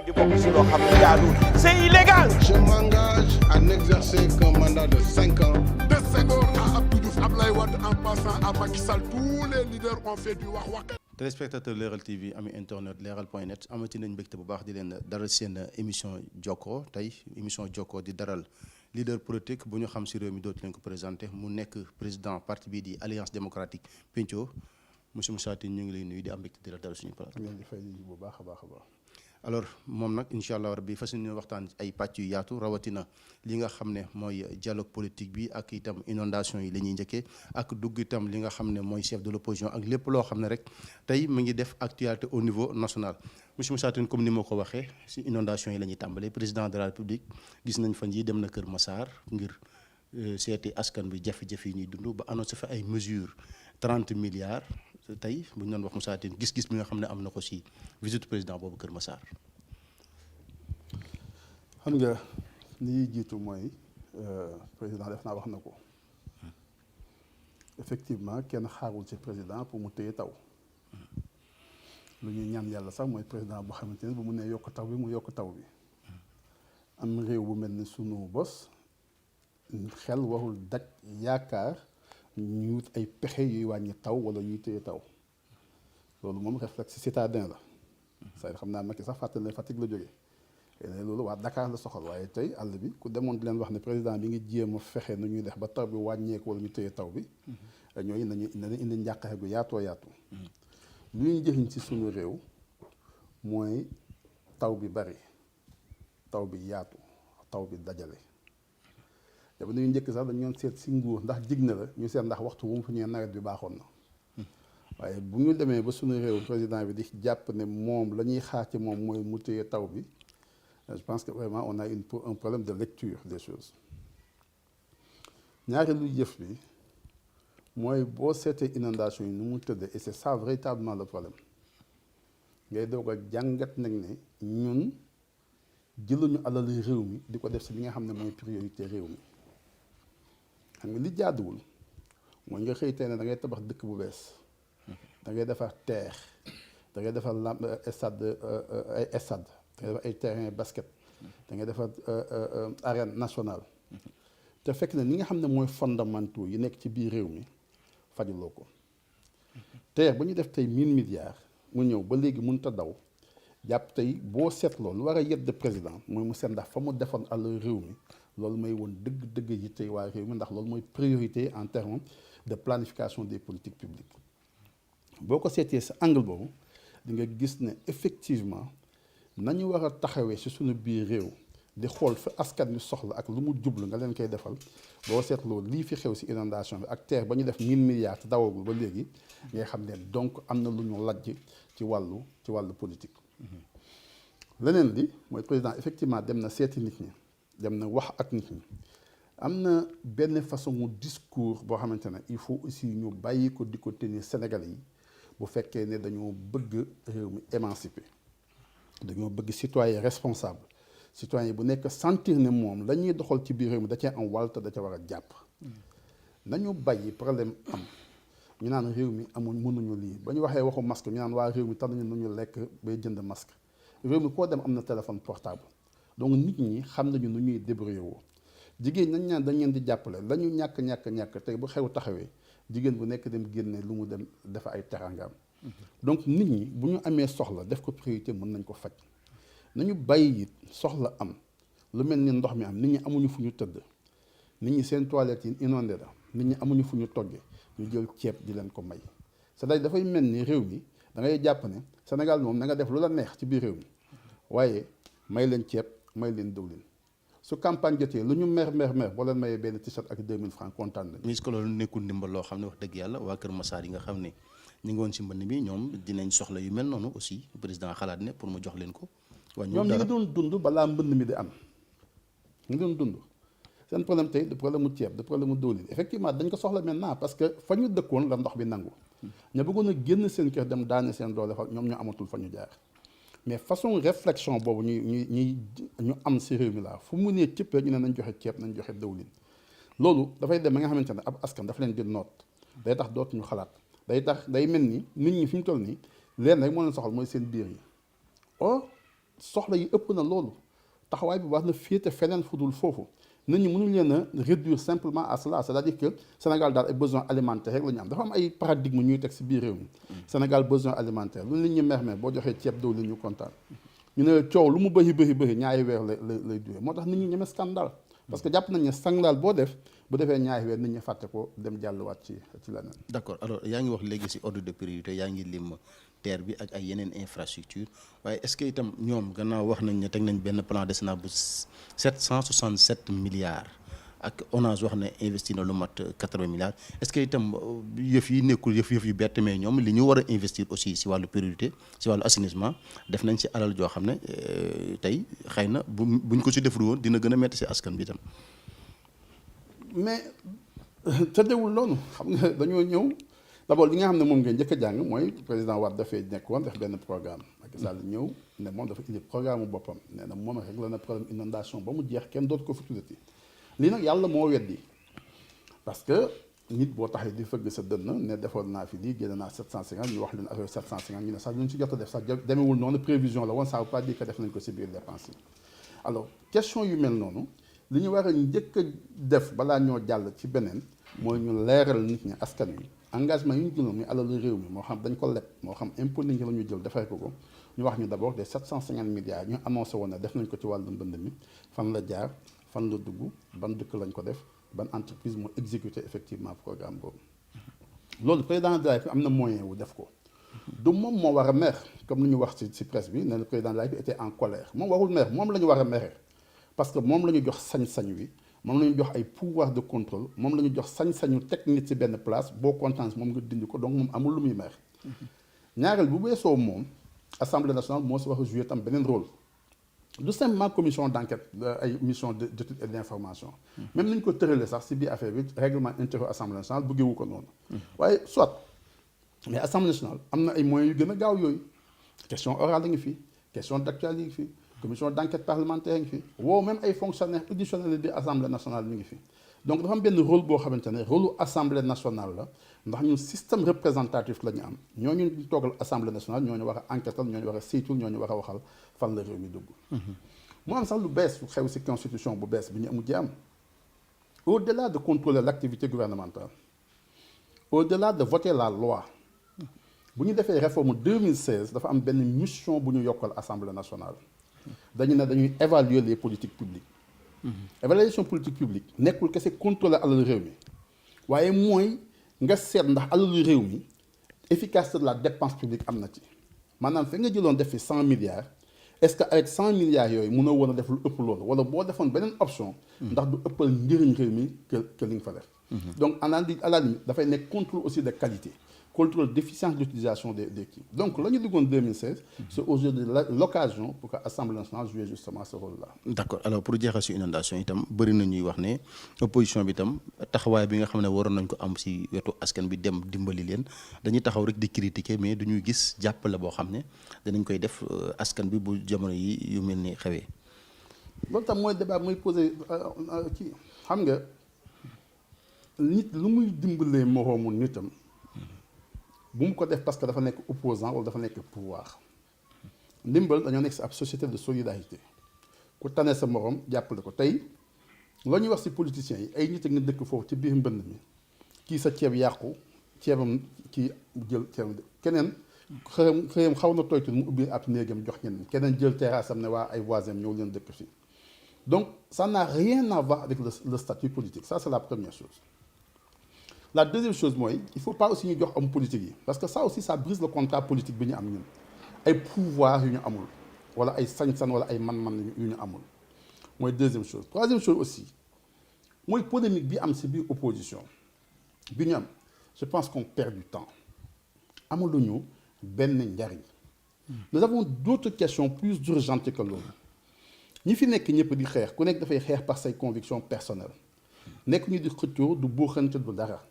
di bokk si loo xam ne jaaduwul c'est illégal. Je m'engage à n'exercer qu'un mandat de 5 ans. De Senghor à Abdou Diouf, Abdoulaye Wade en passant à Macky Sall, tous les leaders ont fait du wax. téléspectateur Leral TV ami internet leral.net amati nañ mbégte bu baax di leen daral seen émission Jokko tey émission Jokko di daral leader politique bu ñu xam si réew mi dootu leen ko présenté mu nekk président parti bii di Alliance démocratique Pencco monsieur Moussa Tine ñu ngi lay nuyu di am mbégte di la daral suñu plateau. di fay bu baax a baax. alors moom nag incha allah rabbi fas yéene waxtaan ay pàcc yu yaatu rawatina li nga xam ne mooy dialogue politique bi ak itam inondation yi la ñuy njëkkee ak dugg itam li nga xam ne mooy chef de l'opposition ak lépp loo xam ne rek tey mu ngi def actualité au niveau national. monsieur Moussa Tine comme ni ma ko waxee si inondation yi la ñuy tàmbalee président de la république gis nañ fan yi dem na Kër Massar ngir seeti askan bi jafe-jafe yi ñuy dund ba annoncé fa ay mesures 30 milliards. tey bu ñu doon wax Moussa Tine gis-gis bi nga xam ne am na ko si visite président boobu Kër Massar. xam nga li jiitu mooy président def naa wax na ko effectivement kenn xaarul ci président pour mu téye taw lu ñuy ñaan yàlla sax mooy président boo xamante ne bu mu nee yokk taw bi mu yokk taw bi am réew bu mel ni sunu bos xel warul daj yaakaar. ñu wut ay pexe yuy wàññi taw wala yuy téye taw loolu moom réflexe citadin la say xam naa Macky sax fàttali ne Fatick la jógee ne loolu waa Dakar la soxal waaye tey àll bi ku demoon di leen wax ne président bi ngi jéem a fexe nu ñuy def ba taw bi wàññeeku wala ñu téye taw bi ñooñu nañu indi njàqare gu yaatoo yaatu lu ñuy jëriñ ci suñu réew mooy taw bi bari taw bi yaatu taw bi dajale dafa nañu njëkk sax dañu doon seet si nguur ndax jig na la ñu seet ndax waxtu wu mu fi ñëwee nawet bi baaxoon na waaye bu ñu demee ba suñu réew président bi di jàpp ne moom la ñuy xaar ci moom mooy mu téye taw bi je pense que vraiment on a un problème de lecture des choses ñaareelu jëf bi mooy boo seetee inondation yi nu mu tëddee et c'est ça véritablement le problème ngay doog a jàngat nag ne ñun jëluñu alal réew mi di ko def si li nga xam ne mooy priorité réew mi xam nga li jaaduwul mooy nga xëy tey ne da ngay tabax dëkk bu bees da ngay defar terre da ngay defar stade ay stade da ngay defar ay terrain basket da ngay defar arène nationale te fekk na ni nga xam ne mooy fondamentaux yi nekk ci biir réew mi fajuloo ko terre ba ñu def tey 1000 milliards mu ñëw ba léegi mënut a daw jàpp tey boo seetloo lu war a yedd président mooy mu seet ndax fa mu defoon àll réew mi loolu may woon dëgg-dëgg yi tey waa réew mi ndax loolu mooy priorité en termes de planification des politiques publiques boo ko seetee sa angle boobu di nga gis ne effectivement nañu war a taxawee ci suñu biir réew di xool fi askan wi soxla ak lu mu jublu nga leen koy defal boo seetloo lii fi xew ci inondation bi ak terre ba ñu def 1000 milliards te dawagul ba léegi ngay xam ne donc am na lu ñu lajj ci wàllu politique leneen li mooy président effectivement dem na seeti nit ñi dem na wax ak nit ñi am na benn façon discours boo xamante ne il faut aussi ñu bàyyi ko di ko tenir Sénégalais yi bu fekkee ne dañoo bëgg réew mi émancipé dañoo bëgg citoyen responsable citoyen bu nekk sentir ne moom la ñuy doxal ci biir réew mi da cee am wàll te da ca war a jàpp nañu bàyyi problème am ñu naan réew mi amul mënuñu lii ba ñu waxee waxu masque ñu naan waa réew mi taluñu nu ñu lekk bay jënd masque réew mi koo dem am na téléphone portable donc nit ñi xam nañu nu ñuy débrouiller woo jigéen nañ ñaan dañ leen di jàppale la ñu ñàkk tey bu xew taxawee jigéen bu nekk dem génne lu mu dem dafa ay terangaam donc nit ñi bu ñu amee soxla def ko priorité mën nañ ko faj nañu bàyyi it soxla am lu mel ni ndox mi am nit ñi amuñu fu ñu tëdd nit ñi seen toilette yi inondé la nit ñi amuñu fu ñu togge ñu jël ceeb di leen ko may c'est-à-dire dafay mel ni réew mi da ngay jàpp ne Sénégal moom na nga def lu la neex ci biir réew mi waaye may leen ceeb may leen diwlin su campagne jotee lu ñu mer boo leen mayee benn t-shirt ak 2000 francs kontaan nañu. est-ce que loolu nekkul ndimbal loo xam ne wax dëgg yàlla waa Kër Massar yi nga xam ne ñu ngi woon si mbënd mi ñoom dinañ soxla yu mel noonu aussi président xalaat ne pour mu jox leen ko. waaye ñoom ñu ngi doon dund balaa mbënd mi di am ñu ngi doon dund seen problème tey du problème mu ceeb du problème mu diwlin effectivement dañ ko soxla maintenant parce que fa ñu dëkkoon la ndox bi nangu. ña bëggoon a génn seen kër dem daane seen doole fa ñoom ñoo amatul fa ñu jaar. mais façon réflexion boobu ñu am si réew mi laa fu mu nee cëpp ñu ne nañ joxe ceeb nañ joxe dëwlin loolu dafay dem ba nga xamante ne ab askan dafa leen di noot day tax dootuñu xalaat day mel ni nit ñi fi ñu toll nii leen rek moo leen soxal mooy seen biir yi or soxla yi ëpp na loolu taxawaay bi war na féete feneen fu dul foofu nit ñi mënuñ leen a réduire simplement à cela c'est-à-dire que Sénégal daal ay besoins alimentaires rek la ñu am dafa am ay paradigme ñuy teg si biir réew mi Sénégal besoin alimentaire lu nit ñi merme boo joxee ceeb doo li ñu kontaan ñu ne coow lu mu bëri ñaari weer lay duré moo tax nit ñi ñeme scandale parce que jàpp nañ ne scandale boo def bu defee ñaari weer nit ñi fàtte ko dem jàlluwaat ci leneen. d'accord alors yaa ngi wax léegi ci ordre de priorité yaa ngi lim terre bi ak ay yeneen infrastructure waaye est-ce que itam ñoom gannaaw wax nañ ne teg nañ benn plan décennal bu 767 milliards ak ONAS wax ne investi na lu mat 80 milliards est-ce que itam yëf yi nekkul yëf yu bett mais ñoom li ñu war a investir aussi ci wàllu priorité ci wàllu assainissement def nañ ci alal joo xam ne tey xëy na buñ ko ci deful woon dina gën a metti ci askan bi itam. mais tëddewul noonu xam nga dañoo ñëw d'abord li nga xam ne moom ngeen njëkk a jàng mooy président Wade dafay nekkoon def benn programme Macky Sall ñëw ne moom dafa indi programme boppam nee na moom rek la na problème inondation ba mu jeex kenn dootu ko fi tuddati lii nag yàlla moo weddi parce que nit boo taxee di fëgg sa dënn ne defoon naa fi lii génne naa 750 ñu wax leen affaire 750 ñu ne sax lu ñu si jot a def sax demewul noonu prévision la woon ça veut pas dire que def nañ ko si biir dépense yi alors question yu mel noonu li ñu war a njëkk a def balaa ñoo jàll ci beneen mooy ñu leeral nit ñi askan wi engagement yu ñu jëloon muy alalu réew mi moo xam dañ ko leb moo xam impôt nit ñi la ñu jël defee ko ñu wax ñu d'abord des 750 milliards ñu annoncé woon ne def nañ ko ci wàllu mbënd mi fan la jaar fan la dugg ban dëkk lañ ko def ban entreprise moo exécuté effectivement programme boobu loolu président de la République am na moyen wu def ko du moom moo war a mer comme ni ñu wax ci presse bi ne le président de la République était en colère moom warul mer moom la ñu war a mere parce que moom la ñu jox sañ-sañ wi moom la ñu jox ay pouvoir de contrôle moom la ñu jox sañ-sañu teg nit ci benn place boo kontaan moom nga dindi ko donc moom amul lu muy mer ñaareel bu weesoo moom assemblée nationale moo si war a jouer tam beneen rôle du simplement commission d'enquête ay mission d'étude et d'information même ni ñu ko tëralee sax si biir affaire bi règlement intérieur assemblée nationale bëggewu ko noonu waaye soit mais assemblée nationale am na ay moyens yu gën a gaaw yooyu question orale la ngi fi question d'actualité ngi fi commission d'enquête parlementaire ngi fi woo même ay fonctionnaires auditionnels di assemblée nationale mi ngi fi donc dafa am benn rôle boo xamante ne rôle assemblée nationale la ndax ñun système représentatif la ñu am ñooñu ñu toogal assemblée nationale ñooñu war a enquêtal ñooñu war a saytul ñooñu war a waxal fan la réew mi dugg mu am sax lu bees lu xew ci constitution bu bees bi ñu mujjee am au-delà de contrôler l'activité gouvernementale au-delà de voter la loi bu ñu defee réforme 2016 dafa am benn mission bu ñu yokkal assemblée nationale dañu ne dañuy évaluer les politiques publiques évaluation politique publique nekkul kese contrôler alalu réew mi waaye mooy nga seet ndax alalu réew mi efficacité de la dépense publique am na ci maanaam fi nga jëloon def fi 100 milliards est-ce que avec 100 milliards yooyu mënoo woon a def lu ëpp loolu wala boo defoon beneen option ndax du ëppal njëriñ réew mi que li nga fa def donc à la limite dafay nekk contrôle aussi de qualité contrôle d'efficience d'utilisation des kii donc la ñu duggoon 2016 c'est aujourd'hui l'occasion pour que Assemblée nationale joue justement ce rôle-là. d'accord alors pour jeexal ci inondation itam bëri na ñuy wax ne opposition bi itam taxawaay bi nga xam ne waroon nañ ko am ci wetu askan bi dem dimbali leen dañuy taxaw rek di critiquer mais duñuy gis jàppale boo xam ne danañ koy def askan bi bu jamono yi yu mel ni xewee. loolu tam mooy débat mooy posé ci xam nga nit lu muy dimbalee moroomu nitam. bu mu ko def parce que dafa nekk opposant wala dafa nekk pouvoir ndimbal dañoo nekk si ab société de solidarité ku tane sa morom jàppale ko tey loo ñuy wax si politiciens yi ay nit a nga dëkk foofu ci biir mbënd mi kii sa ceeb yàqu ceebam kii jël ceebam keneen xëyam xaw na toytu mu ubbi ab néegam jox ñeneen keneen jël terrasse am ne waa ay voisins ñëw leen dëkk fii donc ça n'a rien à voir avec le statut politique ça c'est la première chose. La deuxième chose mooy il faut pas aussi ñu jox am politique yi parce que ça aussi ça brise le contrat politique bi ñu am ñun ay pouvoir yu ñu amul wala ay sañ-sañ wala ay man-man yu ñu amul mooy deuxième chose. Troisième chose aussi mooy polémique bi am ci biir opposition bi ñu am je pense qu'on perd du temps amaluñu benn njariñ. Nous avons d'autres questions plus urgentes que loolu ñi fi nekk ñëpp di xeex ku nekk dafay xeex par say convictions personnelles nekk ñu di xëccoo du buuxante du dara.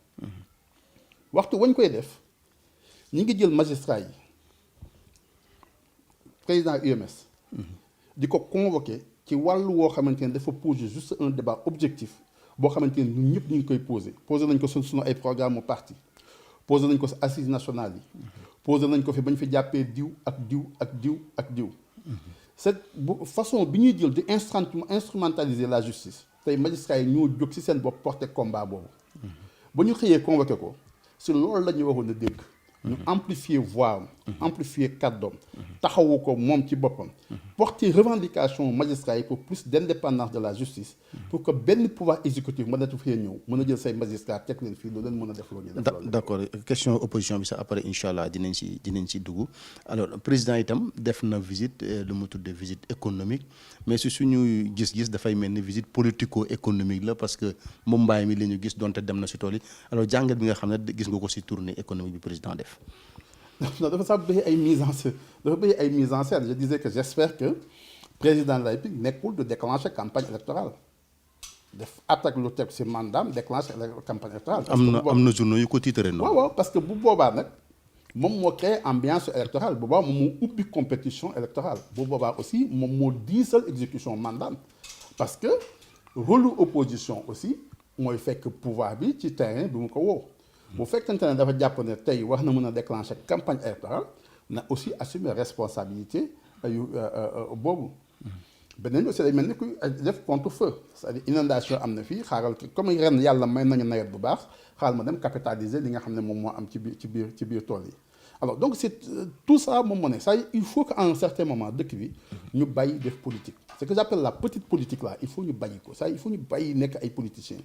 waxtu wañ koy def ñi ngi jël magistrat yi président UMS di ko convoqué ci wàllu woo xamante ne dafa poser juste un débat objectif boo xamante ne ñun ñëpp ñu ngi koy posé nañ ko suñu ay programme parti posé nañ ko si assises nationales yi posé nañ ko fi bañ fi jàppee diw ak diw ak diw ak diw cette façon bi ñuy jël di instrumentaliser la justice tey magistrats yi ñoo jóg ci seen bopp porter combat boobu ba ñu xëyee convoqué ko si loolu la ñu waroon a dégg ñu amplifier voix am amplifier kàddoom taxawu ko moom ci boppam porter revendication magistrats yi pour plus d'indépendance de la justice pour que benn pouvoir exécutif mën a fee ñëw mën a jël say magistrats teg leen fii lu leen mën a def loo ñu def d'accord question opposition bi sax après incha allah dinañ ci dugg alors président itam def na visite lu mu tuddee visite économique mais si suñu gis-gis dafay mel ni visite politico-économique la parce que Mumbai mi la ñu gis donte dem na si tool yi alors jàngat bi nga xam ne gis nga ko si tournée économique bi président def non dafa sax bëri ay mise en scène je disais que j'espère que président de la République nekkul de déclencher campagne électorale def attaque lu teg ci mandaam déclencher campagne électorale. am na journaux yu ko tiitaree noonu. waaw parce que bu boobaa nag moom moo créé ambiance électorale bu boobaa moom moo ubbi compétition électorale bu boobaa aussi moom moo diisal exécution mandaam parce que rôle opposition aussi mooy fekk pouvoir bi ci terrain bi mu ko woo. bu fekkente ne dafa jàpp ne tey wax na mën a déclencher campagne électorale na aussi assumer responsabilité yu boobu. beneen aussi day mel ni kuy def contre-feu c'est-à-dire inondation am na fii xaaral comme ren yàlla may nañu nawet bu baax xaaral ma dem capitaliser li nga xam ne moom moo am ci biir tool yi. alors donc c'est tout ça moom moo ne ça il faut qu'à un certain moment dëkk bi ñu bàyyi def politique ce que j'appelle la petite politique là il faut ñu bàyyi ko ça il faut ñu bàyyi nekk ay politiciens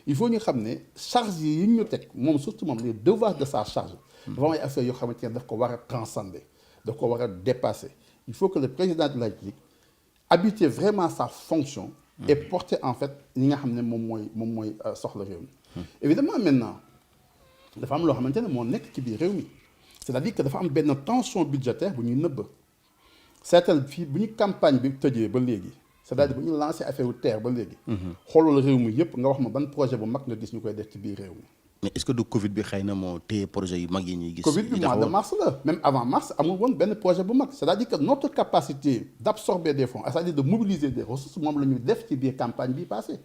il faut ñu xam ne charge yi ñu teg moom surtout moom les devoirs de sa charge dafa am ay affaires yoo xamante ne daf ko war a transcender daf ko war a dépasser il faut que le président de la République habiter vraiment sa fonction et porter en fait ñi nga xam ne moom mooy soxla réew mi évidemment maintenant dafa am loo xamante ne moo nekk ci biir réew mi c'est-à-dire que dafa am benn tension budgétaire bu ñuy nëbb seetal fii bu ñu campagne bi tëjee ba léegi c'est-à-dire bu ñu lancé affaire u terre ba léegi xoolal réew mi yëpp nga wax ma ban projet bu mag nga gis ñu koy def ci biir réew mi mais est-ce que du Covid bi xëy na moo téye projet yu mag yi ñuy gis Covid bi mois de mars la même avant mars amul woon benn projet bu mag c'est-à-dire que notre capacité d'absorber des fonds c'est-à-dire de mobiliser des ressources moom la ñu def ci biir campagne bi passé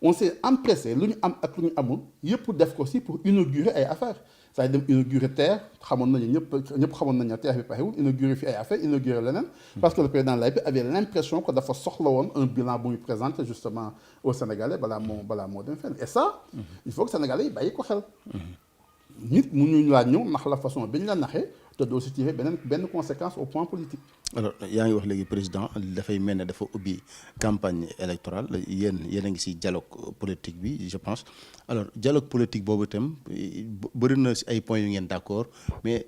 on s'est empressé lu ñu am ak lu ñu amul yëpp def ko si pour inaugurer ay affaires c'est-à-dire dem inaugurer terre xamoon nañu ñëpp xamoon nañu terre bi parewul inaugurer fi ay affaires inaugurer leneen parce que le président de la République avait l'impression que dafa soxla woon un bilan bu muy présenter justement aux Sénégalais balaa moo dem fenn et ça il faut que Sénégalais yi bàyyi ko xel nit mënuñu laa ñëw nax la façon bi ñu la naxee te doo si tirer benn conséquence au point politique. alors yaa ngi wax léegi président dafay mel ne dafa ubbi campagne électorale yéen a ngi si dialogue politique bi je pense alors dialogue politique boobu itam bëri na si ay points yu ngeen d'accord mais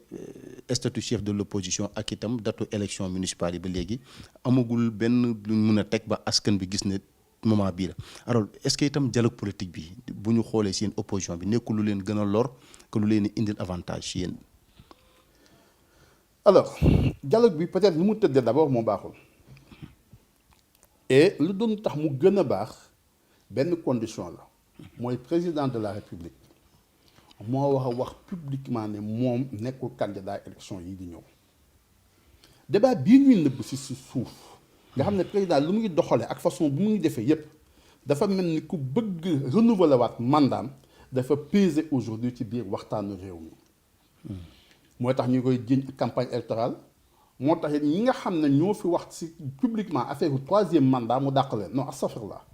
statut chef de l'opposition ak itam datu élection municipale yi ba léegi amagul benn lu mun a teg ba askan bi gis ne moment bii la alors est-ce que itam dialogue politique bi bu ñu xoolee seen opposition bi nekkul lu leen gën a lor que lu leen indil avantage si yéen. alors dialogue bi peut-être lu mu tëddee d'abord moo baaxul et lu doon tax mu gën a baax benn condition la mooy président de la République moo war a wax publiquement ne moom nekkul candidat élection yi di ñëw débat bii ñuy nëbb ci suuf nga xam ne président lu muy doxalee ak façon bu muy defee yépp dafa mel ni ku bëgg renouveler waat mandaam dafa peser aujourd'hui ci biir waxtaanu réew mi moo tax ñu koy jiñ campagne électorale moo tax ñi nga xam ne ñoo fi wax ci publiquement affaire troisième mandat mu dàq leen non astafirullah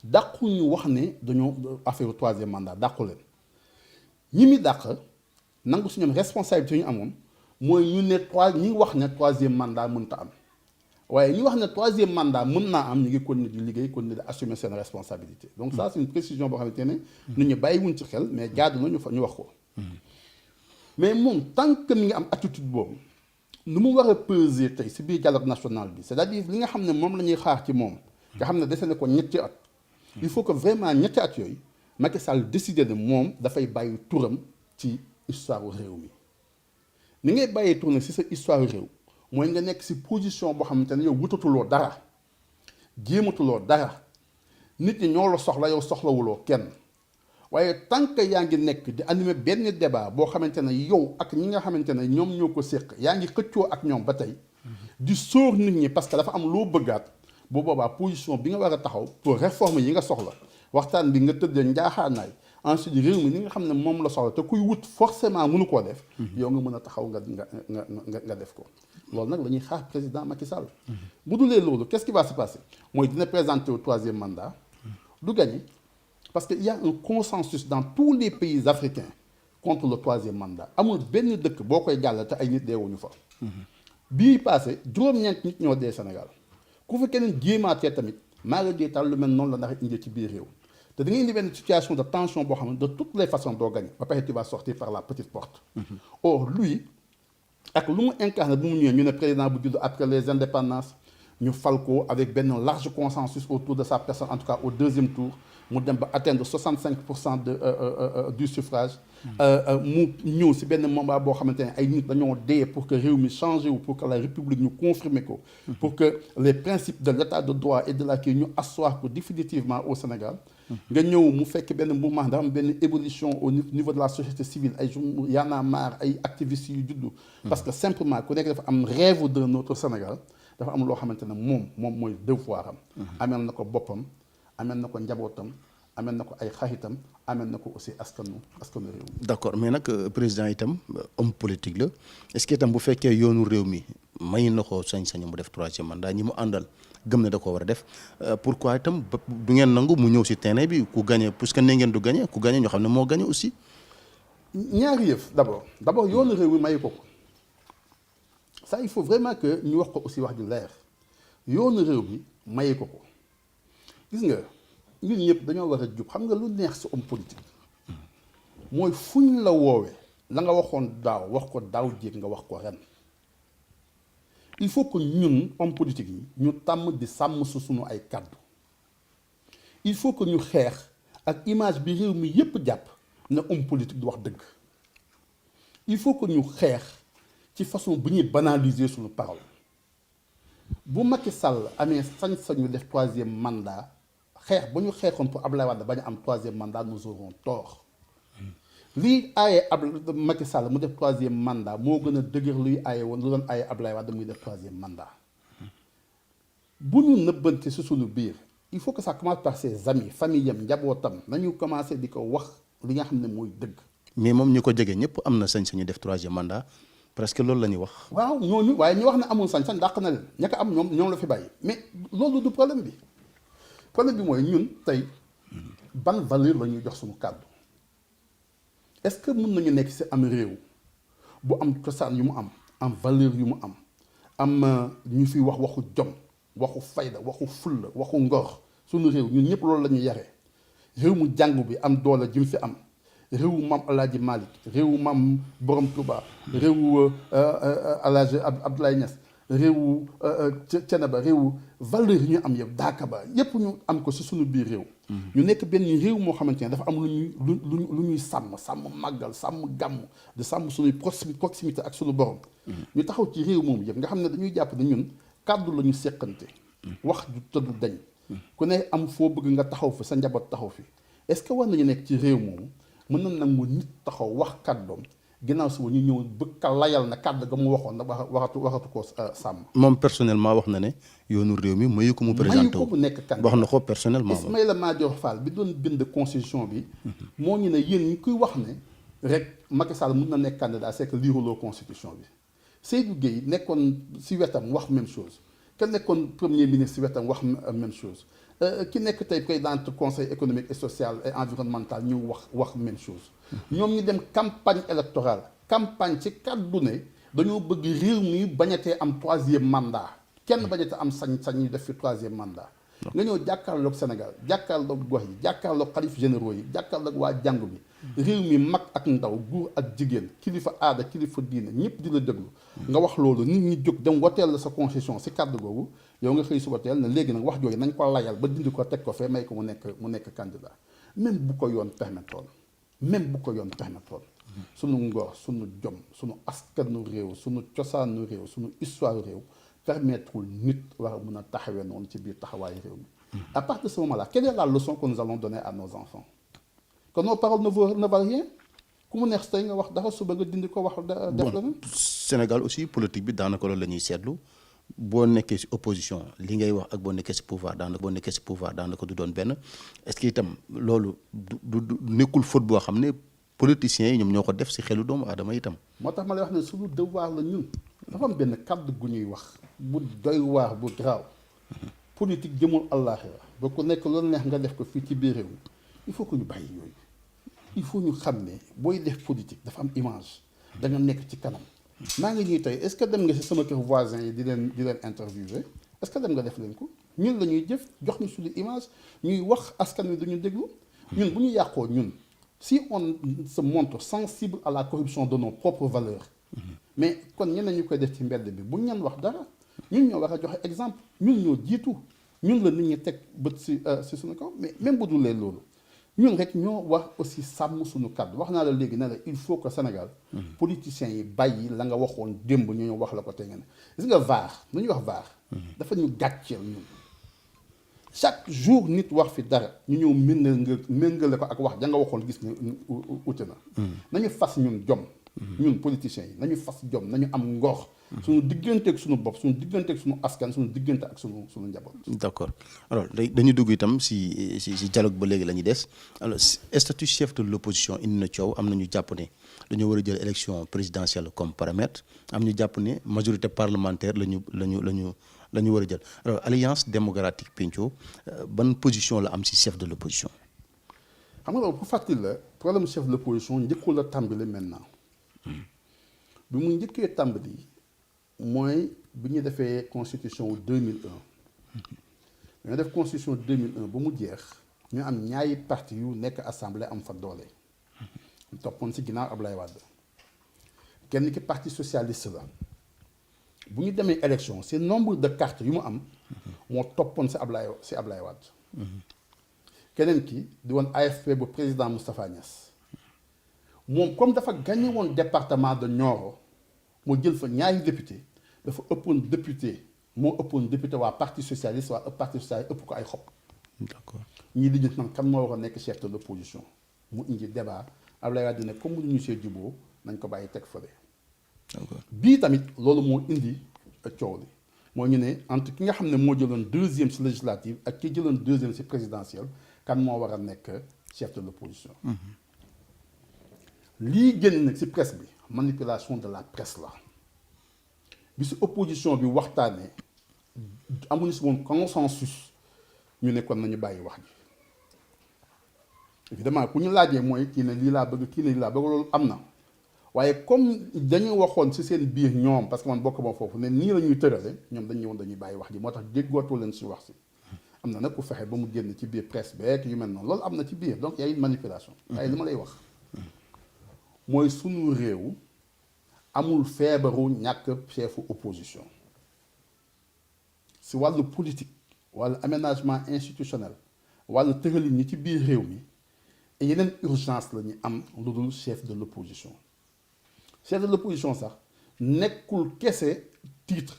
dàqu ñu wax ne dañoo affaire troisième mandat dàqu leen ñi mi dàq nangu si ñoom responsabilité ñu amoon mooy ñu ne ñi wax ne troisième mandat mënta am waaye ñi wax ne troisième mandat mën naa am ñu ngi continuer di liggéey continuer di assumer seen responsabilité donc ça c'est une précision boo xamante ne nit ñi bàyyiwuñ ci xel mais jaadu na ñu wax ko mais moom tant que mi ngi am attitude boobu nu mu war a peser tey si biir dialogue national bi c'est-à-dire li nga xam ne moom la ñuy xaar ci moom nga xam ne dese na ko ñetti at il faut que vraiment ñetti at yooyu Macky Sall décider ne moom dafay bàyyi turam ci histoire réew mi ni ngay bàyyee turam si sa histoire réew mooy nga nekk si position boo xamante ne yow wutatuloo dara jéematuloo dara nit ñi ñoo la soxla yow soxlawuloo kenn waaye tant que yaa ngi nekk di animer benn débat boo xamante ne yow ak ñi nga xamante ne ñoom ñoo ko séq yaa ngi xëccoo ak ñoom ba tey di sóor nit ñi parce que dafa am loo bëggaat bu boobaa position bi nga war a taxaw pour réforme yi nga soxla waxtaan bi nga tëddee njaaxaanaay ensuite réew mi ni nga xam ne moom la soxla te kuy wut forcément mënu koo def yow nga mën a taxaw nga def ko loolu nag la ñuy xaar président Macky Sall bu dulee loolu qu'est-ce qui va se passer mooy dina présenter au 3e mandat du gagner parce que il y a un consensus dans tous les pays africains contre le 3e mandat amul benn dëkk boo koy jàll te ay nit deewuñu fa bii passé juróom-ñeent nit ñoo dee Sénégal ku fa keneen jéemaatee tamit maa ngi dee tal lu mel noonu la ndax indi ci biir réew te da ngay indi benn situation de tension boo xam ne de toutes les façons doo gagner ba pare tu vas sortir par la petite porte or lui ak lu mu incarné bu mu ñëwee ñu ne président bu judd après les indépendances ñu fal ko avec benn large consensus autour de sa personne en tout cas au 2e tour mu dem ba atteindre 65% du suffrage mu ñëw si benn moment boo xamante ne ay nit dañoo dee pour que réew mi changé wu pour que la république ñu confirmer ko pour que les principes de l'état de droit et de la kii ñu asseoir ko définitivement au Sénégal nga ñëw mu fekk benn mouvement dafa am benn évolution au niveau de la société civile ay Y'en a marre ay activistes yu juddu parce que simplement ku nekk dafa am rêve de notre Sénégal dafa am loo xamante ne moom mooy devoir am amel na ko boppam amel na ko njabootam amel na ko ay xaritam amel na ko aussi askanu réew mi d'accord mais nag président itam homme politique la est-ce que itam bu fekkee yoonu réew mi may na ko sañ-sañu mu def 3e mandat ñi mu àndal gëm ne da ko war a def pourquoi itam du ngeen nangu mu ñëw ci terrain bi ku gagné puisque ne ngeen du gagné ku gagné ñoo xam ne moo gagné aussi ñaari yëf d'abord yoonu réew mi mayu ko ça il faut vraiment que ñu wax ko aussi wax ju leer yoonu réew mi mayu ko gis nga ñun ñëpp dañoo war a jub xam nga lu neex sa homme politique mooy fuñ la woowee la nga waxoon daaw wax ko daaw jéeg nga wax ko ren il faut que ñun homme politique yi ñu tàmm di sàmm su suñu ay kàddu il faut que ñu xeex ak image bi réew mi yépp jàpp ne homme politique du wax dëgg il faut que ñu xeex ci façon bu ñuy banaliser suñu parole bu Macky Sall amee sañ-sañu def 3e mandat xeex ba ñu xeexoon pour Abdoulaye Wade bañ a am 3e mandat nous aurons tort lii aaye Macky Sall mu def 3e mandat moo gën a dëgër luy aaye woon lu doon aaye Abdoulaye Wade muy def 3e mandat bu ñu nëbbante si suñu biir il faut que ça commence par ses amis famille am njabootam nañu commencé di ko wax li nga xam ne mooy dëgg. mais moom ñu ko jege ñëpp am na sañ-sañu def 3e mandat presque loolu la ñuy wax. waaw ñooñu waaye ñu wax ne amul sañ-sañ dàq na leen ña ko am ñoom la fi bàyyi mais loolu du problème bi problème bi mooy ñun tey ban valeur la ñuy jox suñu kàddu est-ce que mën nañu nekk ci am réew bu am cosaan yu mu am valeur yu mu am ñu fi wax waxu jom waxu fayda waxu fulla waxu ngor suñu réew ñun ñëpp loolu la ñuy yaree réew mu jàng bi am doole ji mu fi am réewu maam Alaaji Malick réewu maam Borom Touba réewu Alaaji Abdoulaye Niass réewu Thiénaba réewu valeur yi ñu am yëpp Daakaba yëpp ñu am ko ci suñu biir réew ñu nekk benn réew moo xamante ne dafa am lu ñuy sàmm màggal sàmm gàmm di sàmm suñuy proximité ak suñu borom ñu taxaw ci réew moom yëpp nga xam ne dañuy jàpp ne ñun kàddu la ñu seqante wax ju tëdd dañ ku ne am foo bëgg nga taxaw fi sa njaboot taxaw fi est-ce que war nañu nekk ci réew moomu mën na nangu nit taxaw wax kàddoom ginnaaw suba ñu ñëw bëgg ka layal na kàdd ga mu waxoon nag waxatu ko sàmm. moom personnellement wax na ne yoonu réew mi mayu ko mu présenté wu mu nekk candidat wax na ko personnellement. Ismaïla Madior Fall bi doon bind constitution bi moo ñu ne yéen ñi kuy wax ne rek Macky Sall mën na nekk candidat c'est que liiruloo constitution bi Seydou Gueye nekkoon si wetam wax même chose ka nekkoon premier ministre si wetam wax même chose ki nekk tey président conseil économique et social et environnemental ñu wax même chose ñoom ñu dem campagne électorale campagne ci kàddu ne dañoo bëgg réew mi bañatee am 3e mandat kenn bañatee am sañ-sañ ñu def fi 3e mandat nga ñëw jàkkaarloog Sénégal jàkkaarloog gox yi jàkkaarloog xalif généraux yi jàkkaarloog waa jàngu bi réew mi mag ak ndaw góor ak jigéen kilifa aada kilifa diine ñëpp di la déglu nga wax loolu nit ñi jóg dem woteel la sa constitution si kàddu googu yow nga xëy suba teel ne léegi nag wax jooju nañ ko layal ba dindi ko teg ko fee may ko mu nekk candidat même bu ko yoon permettoon sunu ngor sunu jom sunu askanu réew sunu cosaanu réew sunu histoire réew permettrewul nit war a mën a taxawee noonu ci biir taxawaayu réew mi à partir de ce moment-là quelle est la leçon que nous allons donner à nos enfants que nos paroles ne valent rien ku mu neex tey nga wax dara suba nga dindi ko wax def la Sénégal aussi politique bi daanaka loolu la ñuy seetlu boo nekkee ci opposition li ngay wax ak boo nekkee ci pouvoir daanaka du doon benn est-ce que itam loolu du nekkul faute boo xam ne politiciens yi ñoom ñoo ko def ci xelu doomu aadama itam. moo tax ma lay wax ne suñu devoir la ñun dafa am benn kàddu gu ñuy wax bu doy waar bu garaaw politique jëmul àllaaxira ba ku nekk loolu neex nga def ko fii ci biir réew mi il faut que ñu bàyyi yooyu il faut ñu xam ne booy def politique dafa am image da nga nekk ci kanam. maa ngi ñuy tey est-ce que dem nga ci sama kër voisin yi di leen interviewer est-ce que dem nga def leen ko ñun la ñuy jëf jox ñu suñu image ñuy wax askan wi duñu déglu ñun bu ñu yàqoo ñun si on se montre sensible à la corruption de nos propres valeurs mais kon ñeneen ñu koy def ci mbedd bi bu ñu wax dara ñun ñoo war a joxe exemple ñun ñoo jiitu ñun la nit ñi teg bët ci suñu kaw mais même bu dulee loolu ñun rek ñoo wax aussi sàmm suñu kàddu wax naa la léegi ne la il faut que Sénégal politiciens yi bàyyi la nga waxoon démb ñu wax la ko te ngeen gis nga vaar lu ñuy wax vaar dafa ñu gàcceel ñun chaque jour nit wax fi dara ñu ñëw méngale ko ak wax ja nga waxoon gis ne ute na nañu fas ñun jom ñun politiciens yi nañu fas jom nañu am ngor suñu diggante ak suñu bopp suñu diggante ak suñu askan suñu diggante ak suñu njaboot. d'accord alors dañu dugg itam si dialogue ba léegi la ñuy des alors statut chef de l'opposition indi na coow am na ñu jàpp ne dañoo war a jël élection présidentielle comme paramètre am ñu jàpp ne majorité parlementaire la ñu war a jël alors alliance démocratique Pencco ban position la am si chef de l'opposition. xam nga loolu pour fàttali la problème chef de l'opposition njëkkul la tàmbali maintenant bi mu njëkkee tàmbali. mooy bi ñu defee constitution wu 2001 dañoo def constitution 2001 ba mu jeex ñu am ñaari parti yu nekk assemblée am fa doole ñu toppoon ci ginnaaw Ablaye Wade kenn ki parti socialiste la bu ñu demee élection c'est nombre de cartes yu mu am moo toppoon ci Ablaye Wade keneen ki di woon AFP bu président Moustapha Niasse moom comme dafa gagné woon département de Nioro moo jël fa ñaari député dafa ëppoon député waa parti socialiste waa parti socialiste ëpp ko ay xob. d'accord ñii di nag kan moo war a nekk chef de l'opposition mu indi débat Abdoulaye Wade ne comme mënuñu see juboo nañ ko bàyyi teg fële. d'accord bii tamit loolu moo indi coow li moo ñu ne entre ki nga xam ne moo jëloon deuxième ci législative ak ki jëloon deuxième ci présidentielle kan moo war a nekk chef de l'opposition. lii génn nag ci presse bi. manipulation de la presse la bi ci opposition bi waxtaanee amuñu ci woon consensus ñu ne kon nañu bàyyi wax ji évidemment ku ñu laajee mooy kii ne lii laa bëgg kii ne lii laa bëgg loolu am na waaye comme dañuy waxoon ci seen biir ñoom parce que man bokk ma foofu ne nii la ñuy tërale ñoom dañu ñëwoon dañuy bàyyi wax ji moo tax déggootu leen ci wax ci am na nag ku fexe ba mu génn ci biir presse beek yu mel noonu loolu am na ci biir donc y a une manipulation waaye li ma lay wax mooy sunu réew amul feebaru ñàkk chefu opposition si wàllu politique wàllu aménagement institutionnel wàllu tëralin ñi ci biir réew mi yeneen urgence la ñu am lu dul chef de l'opposition chef de l'opposition sax nekkul kese titre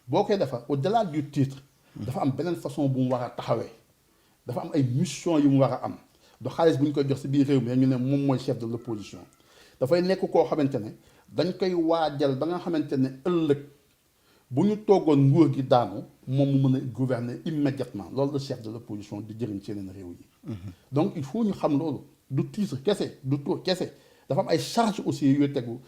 boo koy defar au-delà du titre dafa am beneen façon bu mu war a taxawee dafa am ay mission yu mu war a am du xaalis bu ñu koy jox si biir réew mi ñu ne moom mooy chef de l'opposition dafay nekk koo xamante ne dañ koy waajal ba nga xamante ne ëllëg bu ñu toogoon nguur gi daanu moom mu mën a gouverner immédiatement loolu la chef de l'opposition di jëriñ ci yeneen réew yi donc il faut ñu xam loolu du titre kese du tour kese dafa am ay charges aussi yuy tegu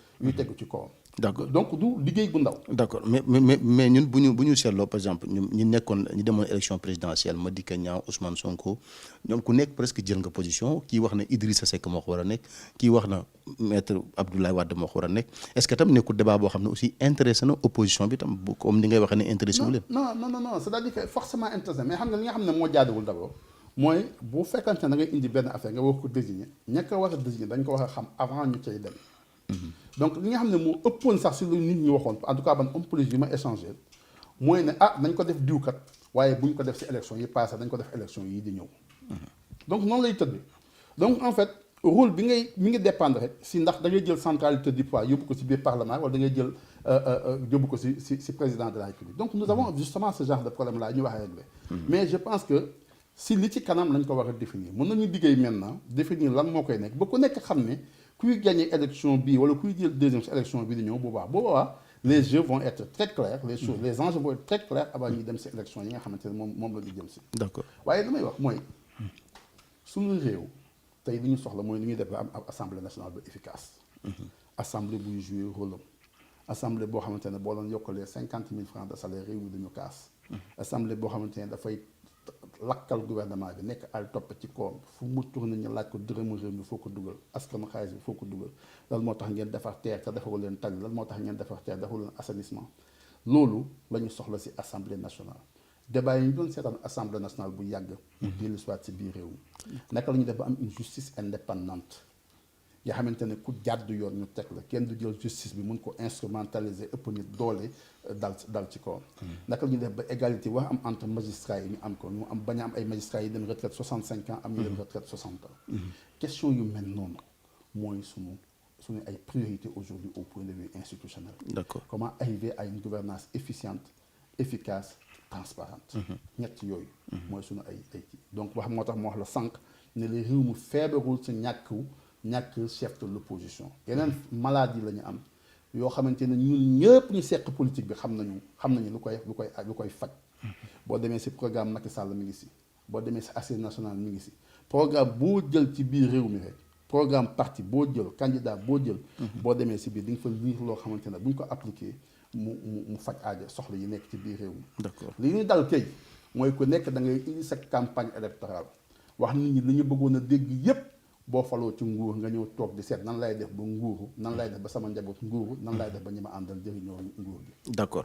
ci kawam. d'accord donc du liggéey bu ndaw. d'accord mais ñun bu ñu seetloo par exemple ñu demoon élection présidentielle Madické Niang Ousmane Sonko ñoom ku nekk presque jël nga position kii wax na Idrissa Seck moo ko war a nekk kii wax na maître Abdoulaye Wade moo ko war a nekk est-ce que tam nekkul débat boo xam ne aussi intéressé na opposition bi tam comme ni ngay waxee ne intéressé wu leen. non c'est-à-dire que forcément intéressé mais xam nga li nga xam ne moo jaaduwul d'abord mooy bu fekkante ne da ngay indi benn affaire nga war ko désigner ña ko war a désigner dañ ko war a xam avant ñu cay dem. donc li nga xam ne moo ëppoon sax si lu nit ñi waxoon en tout cas ban homme politique yi ma échangé mooy ne nañ ko def diwkat waaye bu ñu ko def si élection yi passé dañ ko def élection yi di ñëw. donc noonu lay tëdd donc en fait rôle bi mi ngi dépendre rek si ndax da ngay jël centralité du pouvoir yóbbu ko si biir parlement wala da ngay jël yóbbu ko si président de la République donc nous avons justement ce genre de problème là ñu wax a régler mais je pense que si li ci kanam lañ ko war a définir mën nañu liggéey maintenant définir lan moo koy nekk ba ku nekk xam ne kuy gagné élection bii wala kuy jël deuxième si élection bi di ñëw boobaa les jeux vont être très clairs les choses les enjeux vont être très clairs avant ñuy dem si élection yi nga xamante ne moom la ñu jëm si. d'accord waaye li may wax mooy suñu réew tey li ñu soxla mooy li ñuy def ba am assemblée nationale bu efficace. assemblée buy jouer rôle am. assemblée boo xamante ne boo doon yokkalee 50 000 francs de salaire réew mi duñu kaas. assemblée boo xamante ne dafay lakkal gouvernement bi nekk al topp ci koom fu mu tourné ñu laaj ko dërëmu réew mi foo ko dugal askanu xaalis bi foo ko dugal lan moo tax ngeen defar terre te defaru leen tali lan moo tax ngeen defar terre defaru leen assainissement loolu la ñu soxla si assemblée nationale. débat yi ñu doon seetaan assemblée nationale bu yàgg. dellu soit si biir réew mi naka la ñuy def ba am une justice indépendante. nga xamante ne ku jàdd yoon ñu teg la kenn du jël justice bi mun ko instrumentaliser ëpp nit doole dal ci kawam. naka la ñuy def ba égalité wax am entre magistrats yi ñu am ko ñu am bañ a am ay magistrats yi dem retraite 65 ans am ñu dem retraite 60 ans. question yu mel noonu mooy suñu ay priorité aujourd'hui au point de vue institutionnel. d'accord comment arriver à une gouvernance efficiente efficace transparente. ñett yooyu. mooy suñu ay donc wax moo tax moo wax la sànq ne les réew mu feebarul sa ñàkk chef de l'opposition yeneen maladie la ñu am yoo xamante ne ñun ñëpp ñu seq politique bi xam nañu lu koy faj. boo demee si programme Macky Sall mi ngi si boo demee si Assemblée nationale mi ngi si programme boo jël ci biir réew mi rek programme parti boo jël candidat boo jël. boo demee si biir di nga fa lire loo xamante ne bu ñu ko appliqué mu faj aajo soxla yi nekk ci biir réew mi. d'accord li ñuy dal kay mooy ku nekk da ngay indi sa campagne électorale wax nit ñi li ñu bëggoon a dégg yépp boo faloo ci nguur nga ñëw toog di seet nan lay def ba nguuru nan lay def ba sama njaboot nguuru nan lay def ba ñi ma àndal jëriñoo nguur gi. d'accord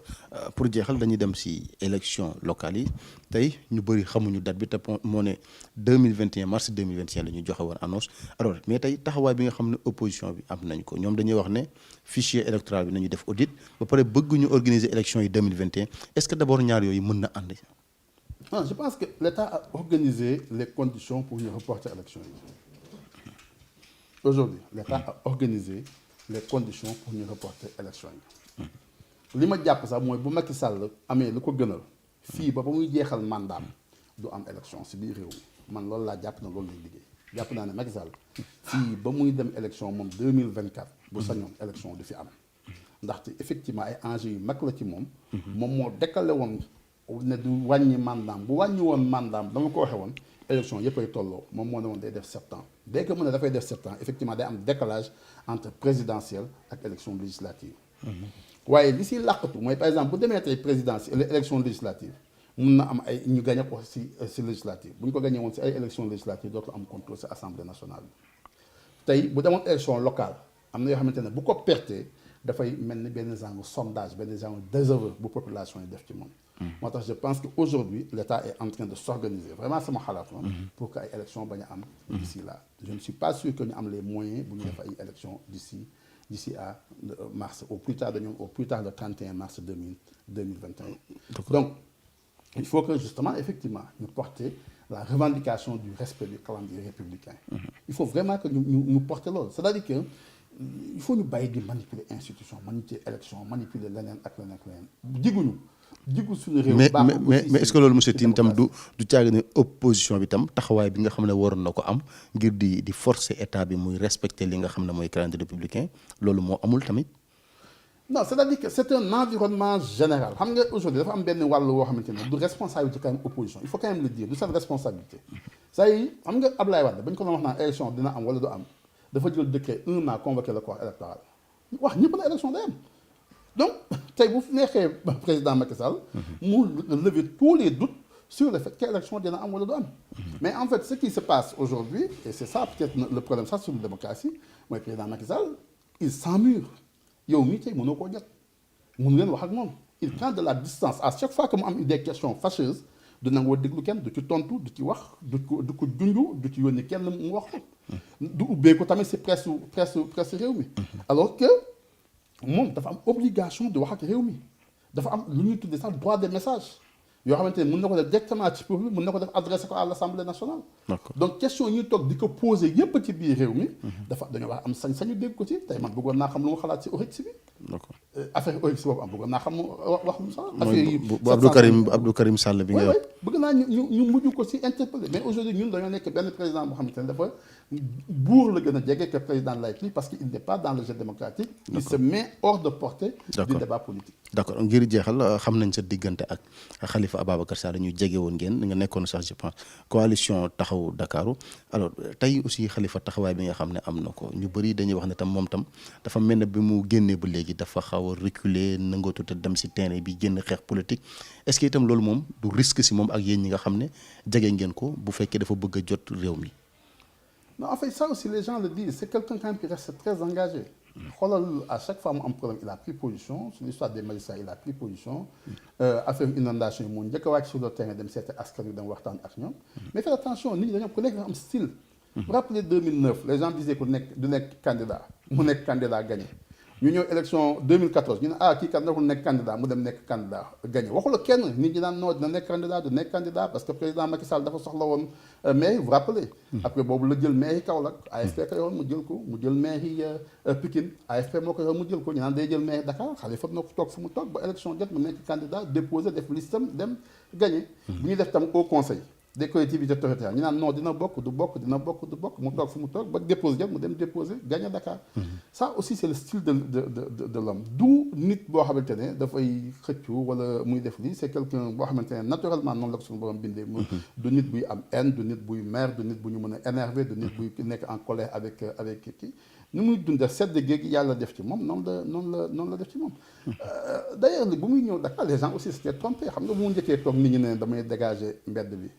pour jeexal dañuy dem ci élection locale yi tey ñu bëri xamuñu date bi te moo ne 2021 mars 2021 la ñu joxe woon annonce alors mais tey taxawaay bi nga xam ne opposition bi am nañ ko ñoom dañuy wax ne fichier électoral bi nañu def audit ba pare bëgg ñu organiser élection yi 2021 est-ce que d'abord ñaar yooyu mën na ànd. non je pense que l'État a organisé les conditions pour ñu reporter élection yi. Aujourd'hui, l'État a organisé les conditions pour ñu reporter élection yi. li ma jàpp sax mooy bu Macky Sall amee lu ko gënal fii ba muy jeexal mandaam du am élection si biir réew mi man loolu laa jàpp na loolu lay liggéey jàpp naa ne Macky Sall fii ba muy dem élection moom 2024 bu sañoon élection du fi am ndaxte effectivement ay enjeux yu mag la ci moom moo décalé woon ne du wàññi mandaam bu wàññi woon mandaam dama ko waxee woon élection yëpp ay tolloo moom moo ne woon day def 7 ans dès que mu ne dafay def 7 ans effectivement day am décalage entre présidentielle ak élection législative waaye li si làqatu mooy par exemple bu demee tey présidentielle élection législative mun na am ay ñu gagné ko si législative bu ñu ko gagné woon si ay élection législative dootul am contrôle si assemblée nationale bi tey bu demoon élection locale am na yoo xamante ne bu ko pertee dafay mel ni benn genre sondage benn genre désaveu bu population yi def ci moom moo tax je pense que aujourd'hui l'État est en train de s'organiser vraiment sama xalaat la pour que ay élection bañ a am d'ici là je ne suis pas sûr que ñu am les moyens bu ñu def ay élection d'ici à mars au plus tard le 31 mars 2021 donc il faut que justement effectivement ñu porter la revendication du respect du calendrier républicain il faut vraiment que ñu porter loolu c'est-à-dire que il faut ñu bàyyi di manipuler institution manipuler élection manipuler leneen ak leneen jigu suñu réew mais est-ce que loolu monsieur Tine tam du caagi ne opposition bi tam taxawaay bi nga xam ne waroon na ko am ngir di forcer état bi muy respecter li nga xam ne mooy calendrier républicain loolu moo amul tamit. non c'est-à-dire que c'est un environnement général xam nga aujourd'hui dafa am benn wàll woo xamante ne du responsabilité quand même opposition il faut quand même le dire du seen responsabilité ça y xam nga Abdoulaye Wade bañ ko doon wax naan élection dina am wala du am dafa jël décret 1 an convoqué le corps électoral wax ñëpp la élection day am donc tey bu neexee président Macky Sall mu lever tous les doutes sur le fait que élection dina am wala du am mais en fait ce qui se passe aujourd'hui et c'est ça peut-être le problème ça sur la démocratie mooy président Macky Sall il s'emmure yow mii tey mënoo koo jot mun leen wax ak moom il prend de la distance à chaque fois que mu am des questions fâcheuses du nangoo déglu kenn du ci tontu du ci wax du ko junju du ci yónni kenn mu wax ko du ubbeeku tamit si presse réew mi alors que moom dafa am obligation de wax ak réew mi dafa am lu ñuy tuddee sax droit de message yoo xamante ne mën na ko def directement ci peuple mën na ko def adressé ko à l'Assemblée nationale donc question yi ñuy toog di ko poser yépp ci biir réew mi dafa dañoo wax am sañ-sañu dégg ko ci tey man bëggoon naa xam lu mu xalaat ci OREX bi affaire OREX boobu am bëggoon naa xam mu wax lu sax affaire yi bu Abdou Karim Sall bi nga bëgg naa ñu mujj ko si interpeller mais aujourd'hui ñun dañoo nekk benn président boo xamante ne dafa buur la gën a jege que président de la République parce que il n'est pas dans le jeu démocratique. il se met hors de portée du débat politique. d'accord ngir jeexal xam nañ sa diggante ak Khalifa Ababacar Sall ñu jege woon ngeen nga nekkoon sax je pense coalition taxawu Dakaru alors tey aussi Khalifa taxawaay bi nga xam ne am na ko ñu bëri dañuy wax ne tam moom tam dafa mel ne bi mu génnee ba léegi dafa xaw a reculer nangootu te dem si terrain bi génn xeex politique est-ce que itam loolu moom du risque si moom ak yéen ñi nga xam ne jege ngeen ko bu fekkee dafa bëgg a jot réew mi. non en fait ça aussi les gens le disent c'est quelqu'un quand même qui reste très engagé. xoolal à chaque fois mu am problème il a pris position sur l'histoire des magistrats il a pris position. affaire inondation yi moo njëkk a wàcc sur le terrain dem seeti askan wi dem waxtaan ak ñoom. mais faites attention nit ñi dañoo ku nekk dafa am style. vous rappelez 2009 les gens disaient que du nekk candidat mu nekk candidat gagné. ñu ñëw élection 2014 ñu ne kii kat nekkul nekk candidat mu dem nekk candidat gagné waxula kenn nit ñi daan non dina nekk candidat du nekk candidat parce que président Macky Sall dafa soxla woon maire vous rappelez après boobu la jël maire yi Kaolack AFP ko yoon mu jël ko mu jël maire yi Pikine AFP moo ko yoon mu jël ko ñu naan day jël maire Dakar Khalifa na ko toog fu mu toog ba élection jot mu nekk candidat déposé def listam dem gagné bu ñu def tam au conseil des collectivités territoriales ñu naan non dina bokk du bokk dina bokk du bokk mu toog fu mu toog ba déposé jot mu dem déposé gagné Dakar. ça aussi c'est le style de l'homme du nit boo xamante ne dafay xëccu wala muy def lii c'est quelqu'un boo xamante ne naturellement noonu la ko suñu borom bindee. du nit buy am haine du nit buy mer du nit bu ñu mën a énervé du nit buy nekk en colère avec kii ni muy dundee sedd géej yàlla def ci moom noonu la def ci moom. d'ailleurs bu muy ñëw Dakar les gens aussi s'étaient trompés xam nga bu mu njëkkee toog nit ñi ne damay dégager mbedd bi.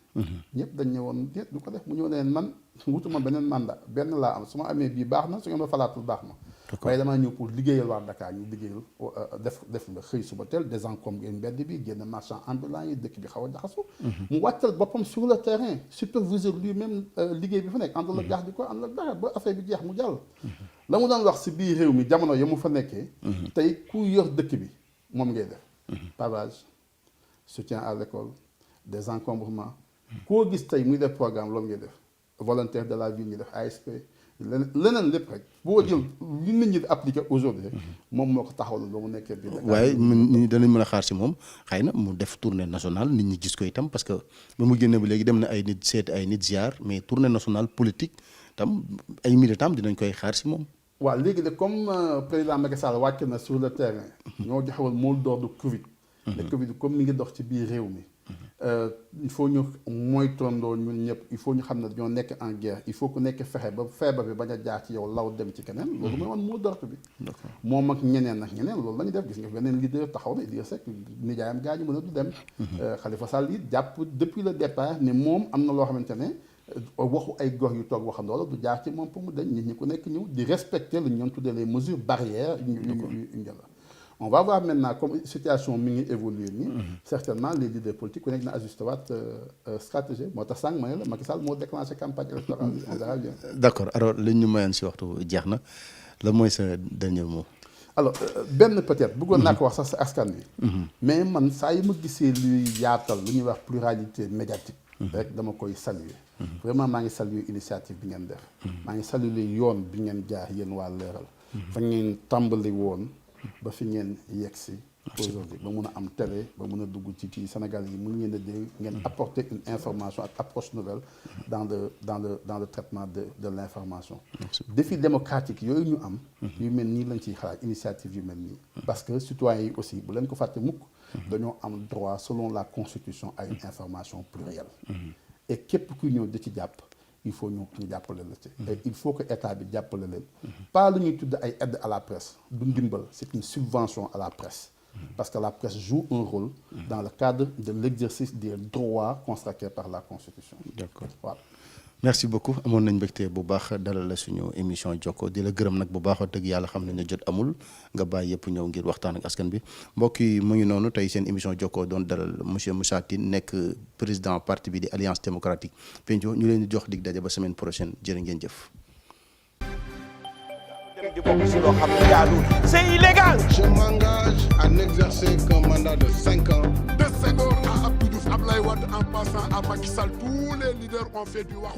ñëpp dañ ñëwoon du ko def mu ñëw ne man wutuma beneen mandat benn laa am su ma amee bii baax na su ngeen ma falaatul baax na. waaye damaa ñëw pour liggéeyal waa Dakar ñu liggéeyal def la xëy suba teel désencombré mbedd bi génn marchand ambulant yi dëkk bi xaw a jaxasu. mu wàccal boppam sur le terrain superviseur lui-même liggéey bi fa nekk ànd la jaax di ko ànd la dara ba affaire bi jeex mu jàll. la mu doon wax si biir réew mi jamono ya mu fa nekkee. tey ku yor dëkk bi moom ngay def. pavage soutien à l'école désencombrement. koo gis tey muy def programme loolu ngay def volontaire de la ville ñu def ASP leneen lépp rek boo jël li nit ñi di appliqué aujourd'hui moom moo ko taxawal ba mu nekkee biir Dakar. waaye nit ñi danañ mën a xaar si moom xëy na mu def tournée nationale nit ñi gis ko itam parce que ba mu génne ba léegi dem na ay nit seeti ay nit ziar mais tournée nationale politique tam ay militants dinañ koy xaar si moom. waaw léegi de comme président Macky Sall wàcc na sur le terrain. ñoo joxewal mot d'ordre Covid. le Covid comme mi ngi dox ci biir réew mi. il faut ñu moytandoo ñun ñëpp il faut ñu xam ne dañoo nekk en guerre il faut ku nekk fexe ba feebar bi bañ a jaar ci yow law dem ci keneen. loolu mooy woon mot d'ordre bi. moom ak ñeneen loolu la ñu def gis nga beneen leader taxaw na Idrissa Seck nijaayam gaañu mën a du dem. Khalifa Sall it jàpp depuis le départ ne moom am na loo xamante ne waxu ay gox yu toog waxandoo la du jaar ci moom pour mu dañ nit ñi ku nekk ñëw di respecter lu ñu doon tuddee les mesures barrières yu on va voir maintenant comme situation mi ngi évoluer nii. certainement les leaders politiques ku nekk na ajusté waat stratégie moo tax sànq ma ne la Macky Sall moo déclenché campagne électorale bi on verra bien. d'accord alors li ñu mayoon si waxtu jeex na la mooy sa dernier mot. alors benn peut-être bëggoon naa ko wax sax sa askan bi. mais man saa yi ma gisee luy yaatal lu ñuy wax pluralité médiatique. rek dama koy saluer. vraiment maa ngi saluer initiative bi ngeen def. maa ngi saluer yoon bi ngeen jaar yéen waa Leeral. fa ngeen tàmbali woon. ba fi ngeen yegg si aujourd'hui ba mun a am télé ba mun a dugg ci Sénégal yi mun ngeen a dégg ngeen apporter une information ak approche nouvelle dans le traitement de l'information. défi démocratique yooyu ñu am yu mel nii lañ ciy xalaat initiative yu mel nii parce que citoyens yi aussi bu leen ko fàtte mukk dañoo am droit selon la constitution à une information plurielle et képp kuy ñëw di ci jàpp il faut ñu jàppale la ci. et il faut que état bi jàppale leen. pas lu ñuy tudd ay aide à la presse du ndimbal c'est une subvention à la presse. parce que la presse joue un rôle. dans le cadre de l'exercice des droits consacrés par la constitution. d'accord voilà. merci beaucoup amoon nañ mbégte bu baax dalal la suñu émission Jokko di la gërëm nag bu baax dëgg yàlla xam nañ ne jot amul nga bàyyi yëpp ñëw ngir waxtaan ak askan bi mbokk yi mu ngi noonu tey seen émission Jokko doon dalal monsieur Moussa Tine nekk président parti bi di Alliance démocratique Penco ñu leen di jox dig daje ba semaine prochaine jërë ngeen jëf. C'est illégal. Je m'engage à n'exercer qu'un mandat de 5 ans. De Senghor à Abdou Diouf, Abdoulaye Wade en passant à Macky Sall, tous les leaders ont fait du wax